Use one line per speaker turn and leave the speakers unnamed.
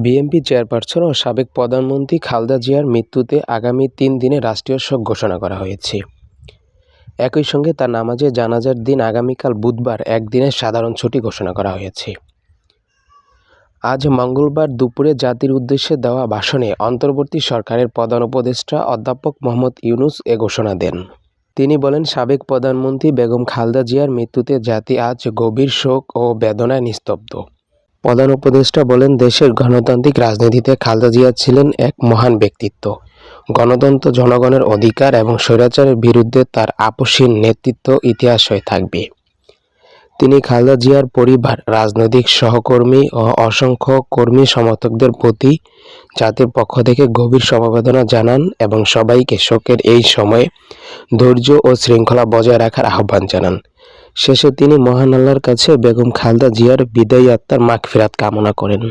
BNP chairperson ও সাবেক প্রধানমন্ত্রী খালেদা জিয়ার মৃত্যুতে আগামী ৩ দিনে রাষ্ট্রীয় শোক ঘোষণা করা হয়েছে। একই সঙ্গে তার নামাজে জানাজার দিন আগামীকাল বুধবার একদিনের সাধারণ ছুটি ঘোষণা করা হয়েছে। আজ মঙ্গলবার দুপুরে জাতির উদ্দেশ্যে দেওয়া ভাষণে অন্তর্বর্তী সরকারের প্রধান উপদেষ্টা অধ্যাপক মোহাম্মদ ইউনূস এ ঘোষণা দেন। তিনি বলেন, সাবেক প্রধানমন্ত্রী বেগম খালেদা জিয়ার মৃত্যুতে জাতি আজ গভীর শোক ও বেদনায় নিস্তব্ধ। প্রধান উপদেষ্টা বলেন, দেশের গণতান্ত্রিক রাজনীতিতে খালেদা জিয়া ছিলেন এক মহান ব্যক্তিত্ব। গণতন্ত্র, জনগণের অধিকার এবং স্বৈরাচারের বিরুদ্ধে তার আপোষহীন নেতৃত্ব ইতিহাস হয়ে থাকবে। তিনি খালেদা জিয়ার পরিবার, রাজনৈতিক সহকর্মী ও অসংখ্য কর্মী সমর্থকদের প্রতি জাতির পক্ষ থেকে গভীর সমবেদনা জানান এবং সবাইকে শোকের এই সময়ে ধৈর্য ও শৃঙ্খলা বজায় রাখার আহ্বান জানান। শেষে তিনি মহান আল্লাহর কাছে বেগম খালেদা জিয়ার বিদায়ী আত্মার মাগফিরাত কামনা করেন।